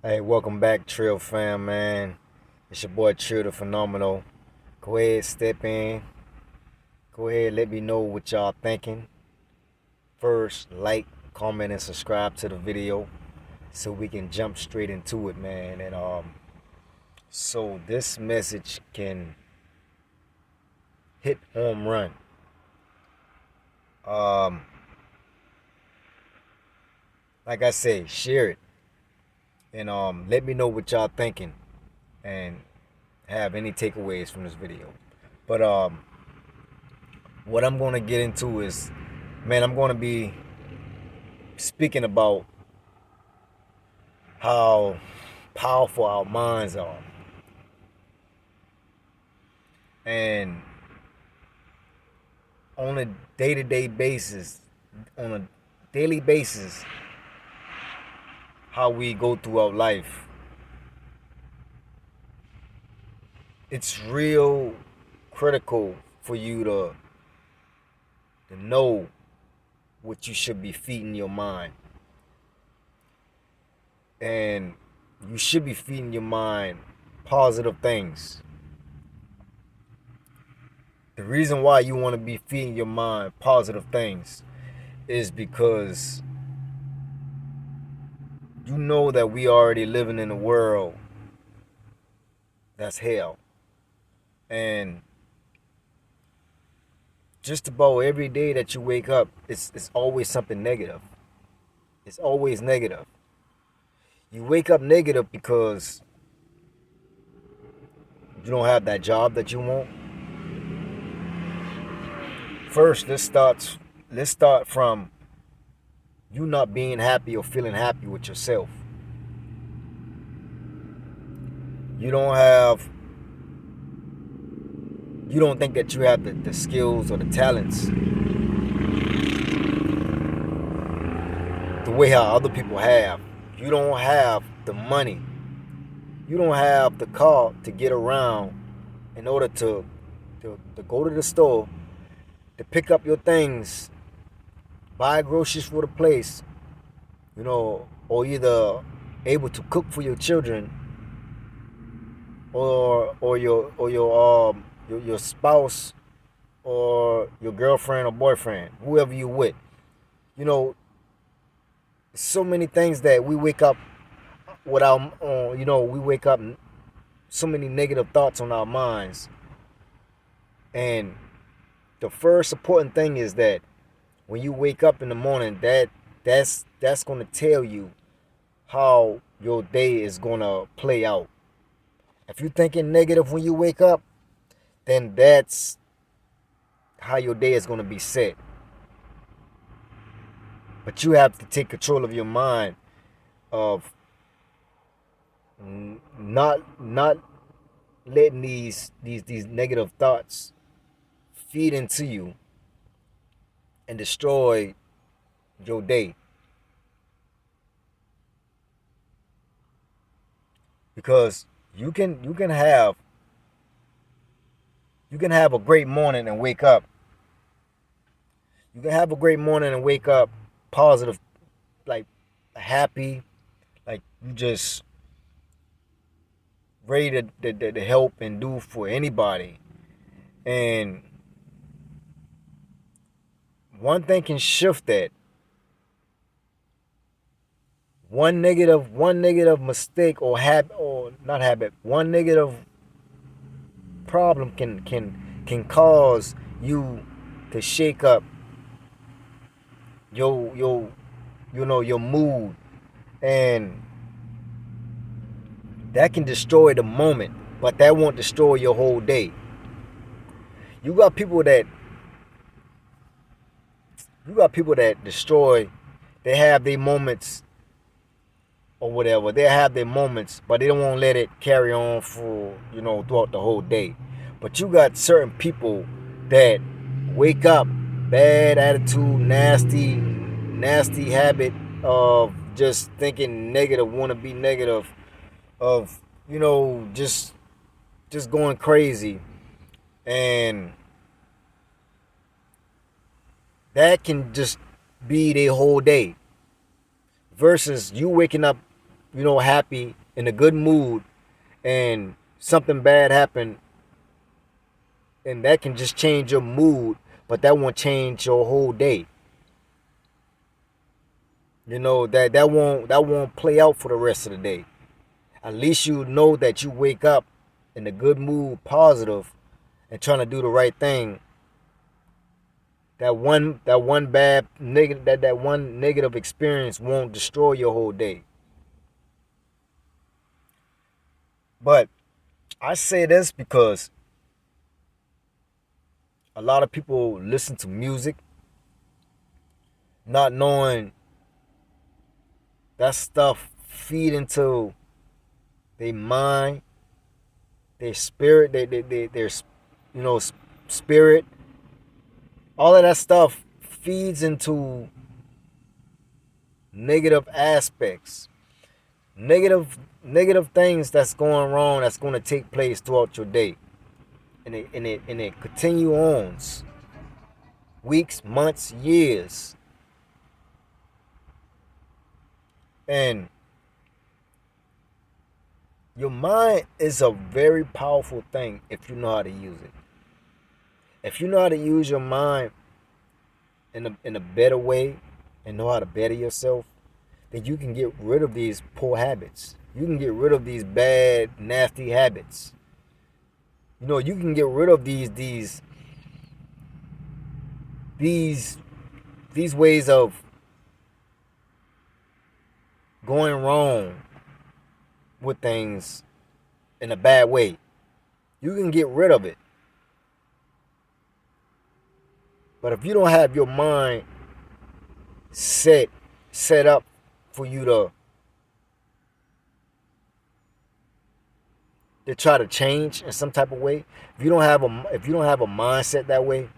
Hey, welcome back, Trill fam, man. It's your boy Trill the Phenomenal. Go ahead, step in. Go ahead, let me know what y'all thinking. First, like, comment, and subscribe to the video so we can jump straight into it, man. And so this message can hit home run. Um, like I say, share it and let me know what y'all thinking and have any takeaways from this video. But what I'm gonna get into is, man, I'm gonna be speaking about how powerful our minds are. And on a day-to-day basis, on a daily basis, how we go throughout life, it's real critical for you to know what you should be feeding your mind. And you should be feeding your mind positive things. The reason why you want to be feeding your mind positive things is because you know that we already living in a world that's hell. And just about every day that you wake up, it's always something negative. It's always negative. You wake up negative because you don't have that job that you want. First, let's start from you not being happy or feeling happy with yourself. You don't have you don't think that you have the skills or the talents the way how other people have. You don't have the money. You don't have the car to get around in order to go to the store, to pick up your things, buy groceries for the place, or either able to cook for your children or your spouse or your girlfriend or boyfriend, whoever you with. You know, so many things that we wake up without, we wake up so many negative thoughts on our minds. And the first important thing is that when you wake up in the morning, that's going to tell you how your day is going to play out. If you're thinking negative when you wake up, then that's how your day is going to be set. But you have to take control of your mind of not letting these negative thoughts feed into you and destroy your day. Because you can have a great morning and wake up. You can have a great morning and wake up positive, like happy, like you just ready to help and do for anybody. And one thing can shift that. One negative mistake or not habit, one negative problem can cause you to shake up your mood, and that can destroy the moment, but that won't destroy your whole day. You got people that destroy. They have their moments or whatever. They have their moments, but they don't want to let it carry on for throughout the whole day. But you got certain people that wake up bad attitude, nasty habit of just thinking negative, want to be negative, of just going crazy, and that can just be their whole day. Versus you waking up, happy, in a good mood, and something bad happened, and that can just change your mood, but that won't change your whole day. That won't play out for the rest of the day. At least you know that you wake up in a good mood, positive, and trying to do the right thing. That one negative experience won't destroy your whole day. But I say this because a lot of people listen to music not knowing that stuff feed into their mind, their spirit, their spirit. All of that stuff feeds into negative aspects, negative things that's going wrong, that's going to take place throughout your day, and it continue on weeks, months, years, and your mind is a very powerful thing if you know how to use it. If you know how to use your mind in a better way and know how to better yourself, then you can get rid of these poor habits. You can get rid of these bad, nasty habits. You can get rid of these ways of going wrong with things in a bad way. You can get rid of it. But if you don't have your mind set up for you to try to change in some type of way, if you don't have a mindset that way,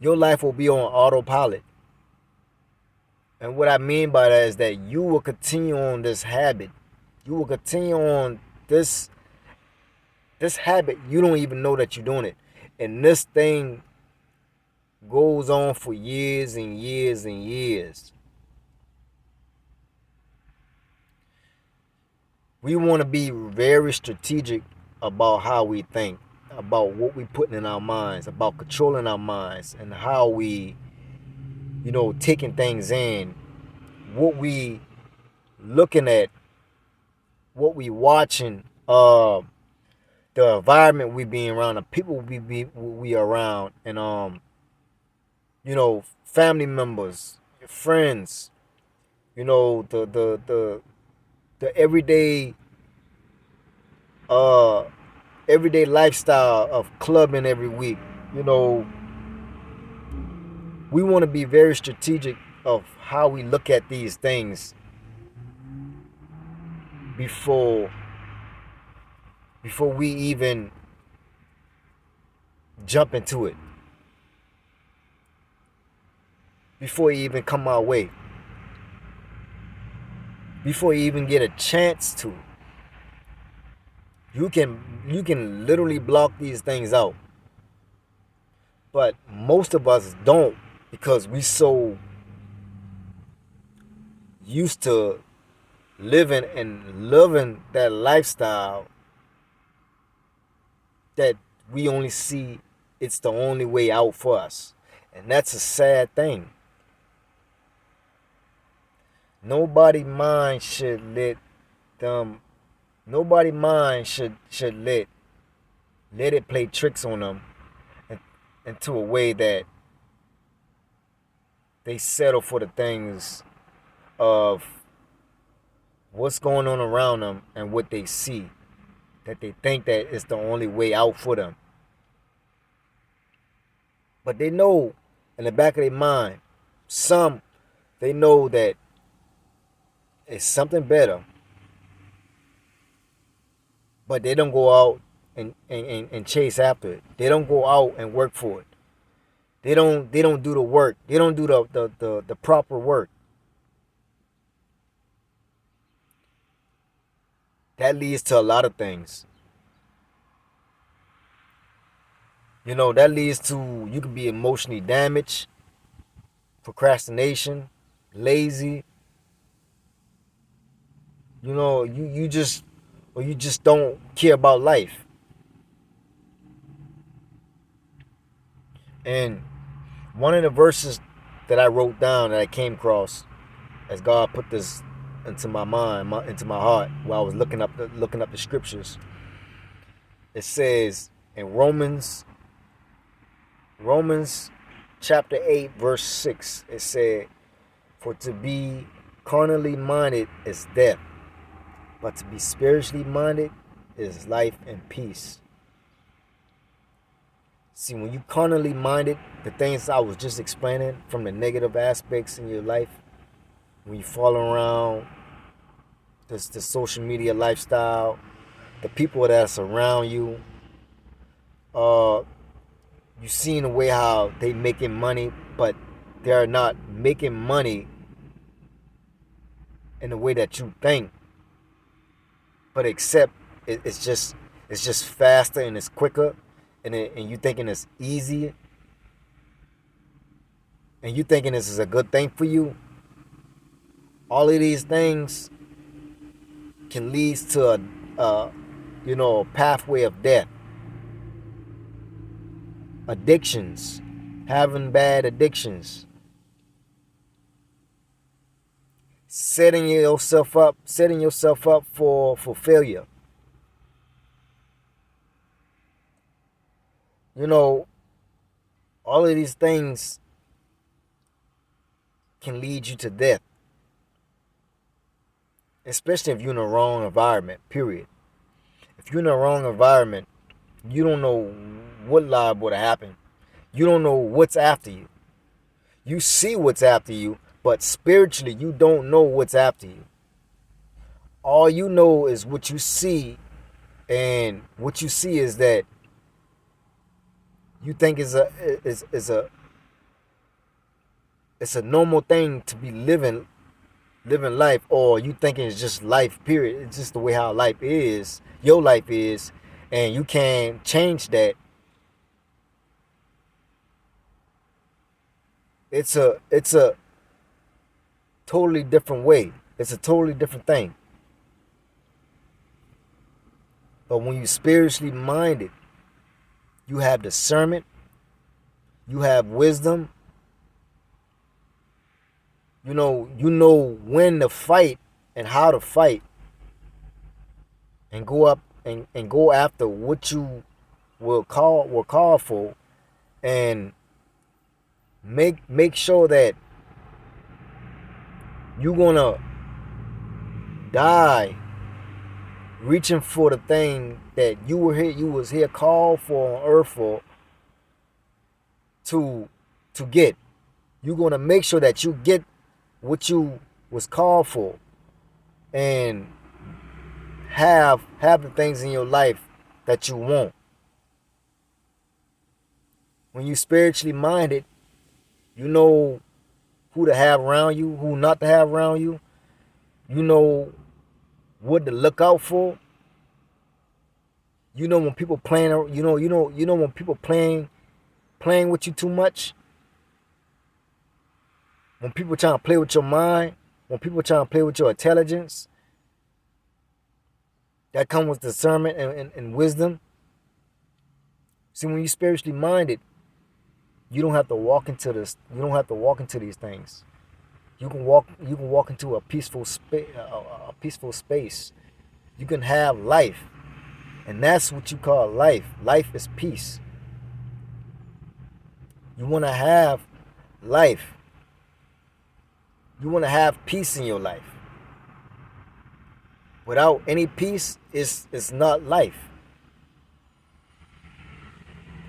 your life will be on autopilot. And what I mean by that is that you will continue on this habit. You will continue on this habit. You don't even know that you're doing it. And this thing goes on for years and years and years. We want to be very strategic about how we think, about what we put in our minds, about controlling our minds, and how we, taking things in, what we looking at, what we watching, the environment we being around, the people we around, and family members, friends, the uh everyday lifestyle of clubbing every week. We want to be very strategic of how we look at these things before we even jump into it, before you even come our way, before you even get a chance to. You can literally block these things out. But most of us don't, because we so used to living and loving that lifestyle that we only see it's the only way out for us. And that's a sad thing. Nobody mind should let them nobody mind should let it play tricks on them into a way that they settle for the things of what's going on around them and what they see, that they think that it's the only way out for them. But they know in the back of their mind, they know that it's something better, but they don't go out and chase after it. They don't go out and work for it. They don't do the work. They don't do the proper work. That leads to a lot of things. That leads to, you can be emotionally damaged, procrastination, lazy, You just don't care about life. And one of the verses that I wrote down that I came across as God put this into my mind, into my heart, while I was looking up the scriptures. It says in Romans chapter 8 verse 6, it said, "For to be carnally minded is death, but to be spiritually minded is life and peace." See, when you carnally minded, the things I was just explaining from the negative aspects in your life, when you fall around the social media lifestyle, the people that surround you, you seen the way how they making money, but they are not making money in the way that you think, but except it's just faster and it's quicker, and you thinking it's easy, and you thinking this is a good thing for you. All of these things can lead to a pathway of death. Addictions, having bad addictions, setting yourself up for failure. All of these things can lead you to death, especially if you're in the wrong environment, period. If you're in the wrong environment, you don't know what liable to happen. You don't know what's after you. You see what's after you, but spiritually you don't know what's after you. All you know is what you see, and what you see is that you think is a normal thing to be living life, or you thinking it's just life, period. It's just the way how life is, your life is, and you can't change that. It's a totally different way. It's a totally different thing. But when you spiritually minded, you have discernment, you have wisdom. You know when to fight and how to fight, and go up and go after what you will call for, and make sure that you're gonna die reaching for the thing that you was here called for on earth for to get. You're gonna make sure that you get what you was called for, and have the things in your life that you want. When you spiritually minded, you know who to have around you, who not to have around you. You know what to look out for. You know when people playing. You know when people playing with you too much. When people trying to play with your mind. When people trying to play with your intelligence. That comes with discernment and wisdom. See, when you spiritually minded, you don't have to walk into this. You don't have to walk into these things. You can walk into a peaceful space. A peaceful space. You can have life, and that's what you call life. Life is peace. You want to have life. You want to have peace in your life. Without any peace, it's not life.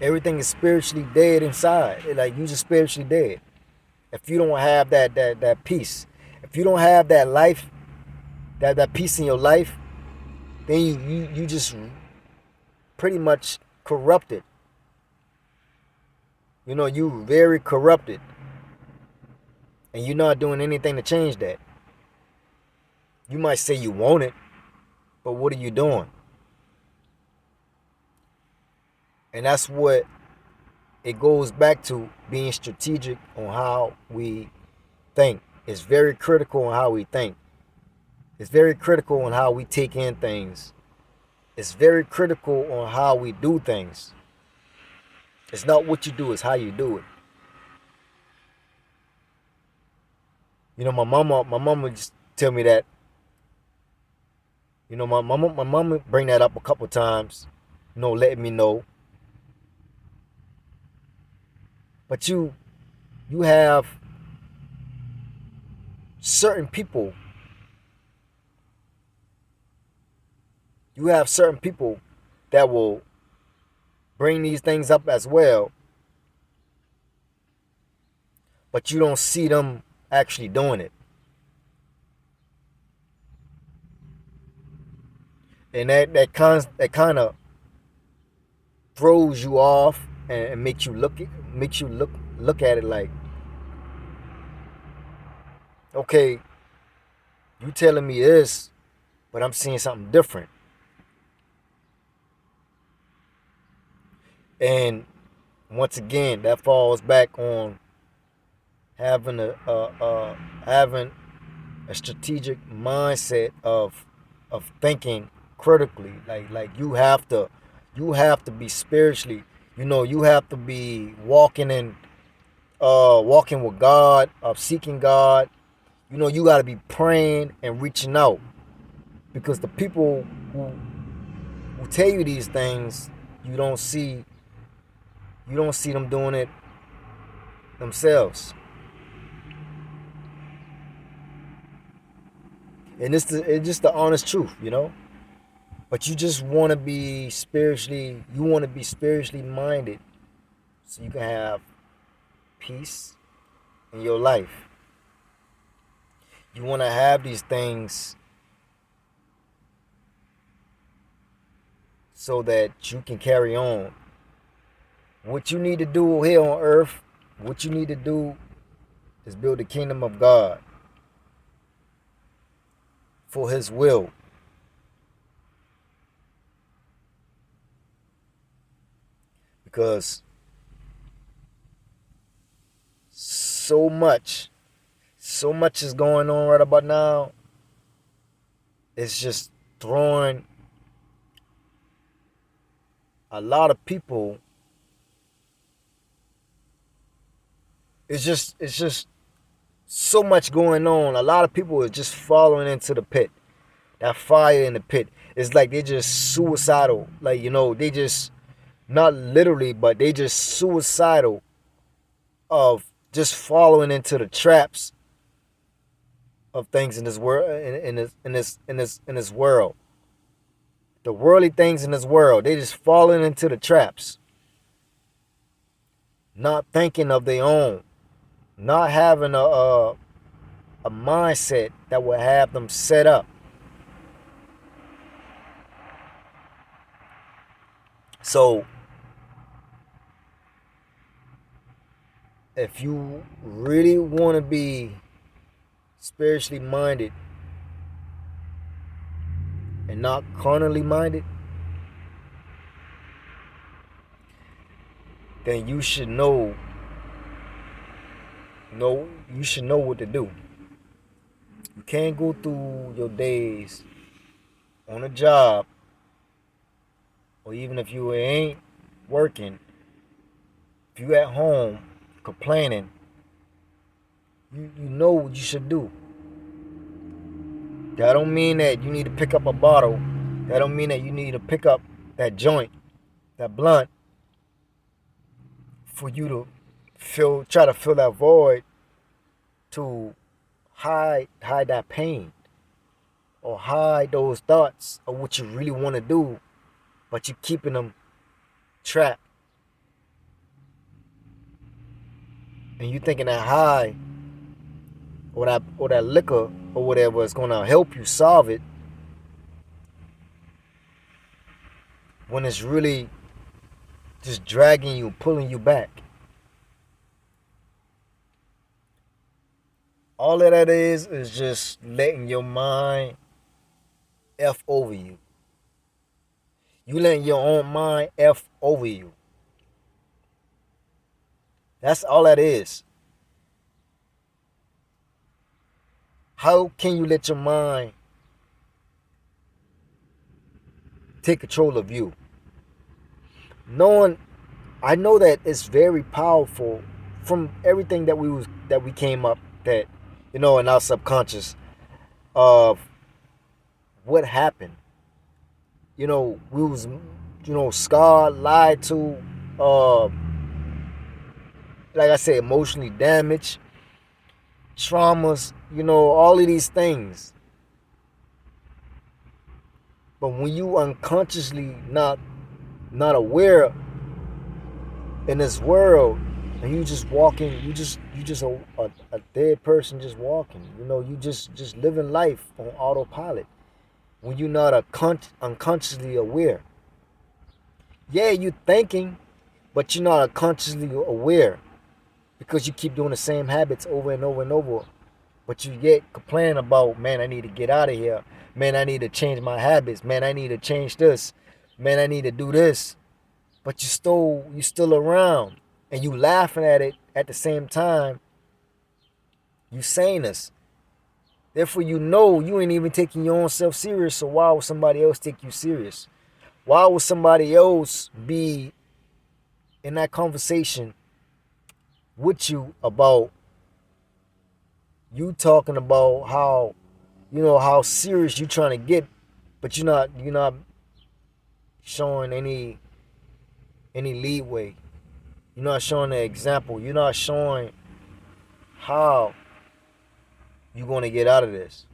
Everything is spiritually dead inside. Like, you just spiritually dead. If you don't have that peace, if you don't have that life, that peace in your life, then you just pretty much corrupted. You very corrupted, and you're not doing anything to change that. You might say you want it, but what are you doing? And that's what it goes back to, being strategic on how we think. It's very critical on how we think. It's very critical on how we take in things. It's very critical on how we do things. It's not what you do, it's how you do it. You know, my mama just tell me that. You know, my mama bring that up a couple times. You know, letting me know. But you have certain people. You have certain people that will bring these things up as well, but you don't see them actually doing it. And that kind of throws you off and makes you look at it like, okay, you telling me this, but I'm seeing something different. And once again, that falls back on having having a strategic mindset of thinking critically. Like you have to be spiritually. You know, you have to be walking with God, of seeking God. You know, you got to be praying and reaching out, because the people who tell you these things, you don't see you don't see them doing it themselves. And it's just the honest truth, you know. But you just want to be spiritually minded, so you can have peace in your life. You want to have these things so that you can carry on. What you need to do here on earth, what you need to do is build the kingdom of God for His will. Because so much is going on right about now. It's just throwing a lot of people. It's just so much going on. A lot of people are just falling into the pit. That fire in the pit. It's like they're just suicidal. Like, you know, they just, not literally, but they just suicidal of just following into the traps of things in this world, in this world. The worldly things in this world, they just falling into the traps. Not thinking of their own. Not having a mindset that will have them set up. So if you really want to be spiritually minded and not carnally minded, then you should know what to do. You can't go through your days on a job, or even if you ain't working, if you at home complaining, you know what you should do. That don't mean that you need to pick up a bottle. That don't mean that you need to pick up that joint, that blunt, for you to try to fill that void, to hide that pain, or hide those thoughts of what you really want to do, but you keeping them trapped. And you thinking that high or that liquor or whatever is gonna help you solve it, when it's really just dragging you, pulling you back. All of that is just letting your mind F over you. You letting your own mind F over you. That's all that is. How can you let your mind take control of you. Knowing, I know that it's very powerful from everything that we came up, that, in our subconscious, of what happened. We was, scarred, lied to, uh, like I said, emotionally damaged, traumas, all of these things. But when you unconsciously not aware in this world, and you just walking, you just a dead person just walking. You just living life on autopilot. When you're not unconsciously aware. Yeah, you thinking, but you're not unconsciously aware, because you keep doing the same habits over and over and over. But you yet complaining about, man, I need to get out of here. Man, I need to change my habits. Man, I need to change this. Man, I need to do this. But you still around, and you laughing at it at the same time. You saying this. Therefore, you ain't even taking your own self serious. So why would somebody else take you serious? Why would somebody else be in that conversation with you about you talking about how serious you trying to get, but you're not showing any leeway. You're not showing the example. You're not showing how you're going to get out of this.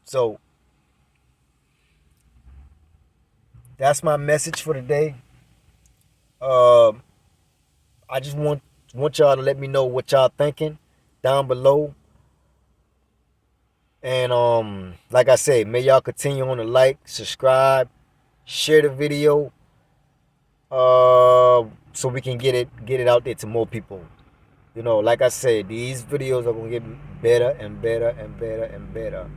So that's my message for today. I just want y'all to let me know what y'all thinking down below. And like I said, may y'all continue on to like, subscribe, share the video, so we can get it out there to more people. Like I said, these videos are gonna get better and better and better and better.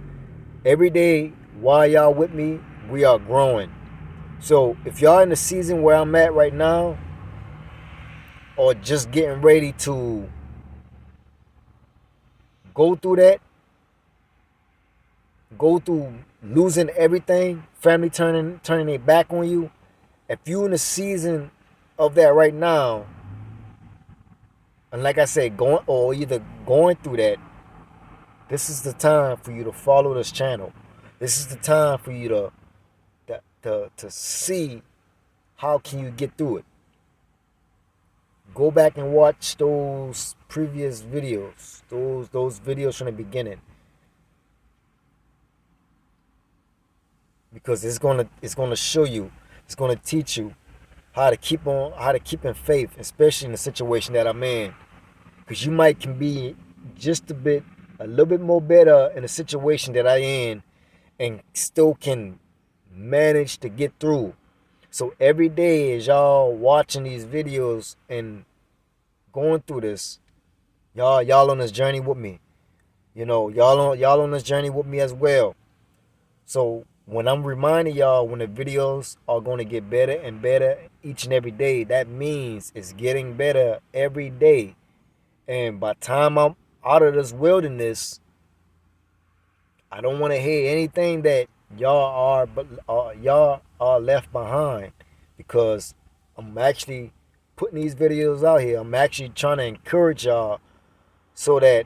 Every day while y'all with me, we are growing. So if y'all in the season where I'm at right now, or just getting ready to go through that, go through losing everything, family turning their back on you, if you in the season of that right now, and like I said, either going through that, this is the time for you to follow this channel. This is the time for you to see how can you get through it. Go back and watch those previous videos, those videos from the beginning, because it's gonna show you, it's gonna teach you how to keep in faith, especially in the situation that I'm in. Because you can be just a little bit more better in the situation that I in, and still can manage to get through. So every day as y'all watching these videos and going through this, y'all on this journey with me. Y'all on this journey with me as well. So when I'm reminding y'all, when the videos are going to get better and better each and every day, that means it's getting better every day. And by the time I'm out of this wilderness, I don't want to hear anything that y'all are left behind, because I'm actually putting these videos out here. I'm actually trying to encourage y'all so that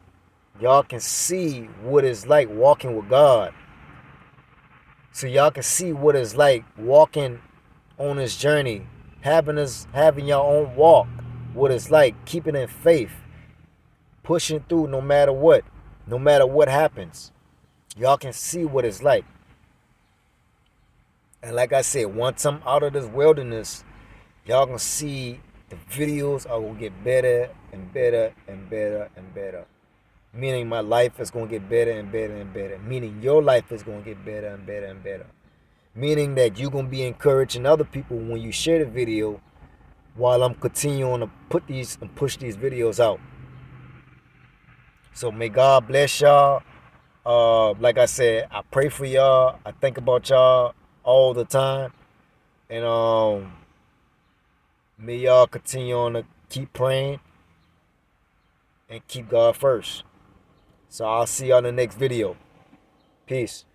y'all can see what it's like walking with God. So y'all can see what it's like walking on this journey, having your own walk, what it's like keeping in faith, pushing through no matter what happens. Y'all can see what it's like. And like I said, once I'm out of this wilderness, y'all gonna see the videos are gonna get better and better and better and better. Meaning my life is gonna get better and better and better. Meaning your life is gonna get better and better and better. Meaning that you're gonna be encouraging other people when you share the video, while I'm continuing to push these videos out. So may God bless y'all. Like I said, I pray for y'all. I think about y'all all the time. And may y'all continue on to keep praying and keep God first. So I'll see y'all in the next video. Peace.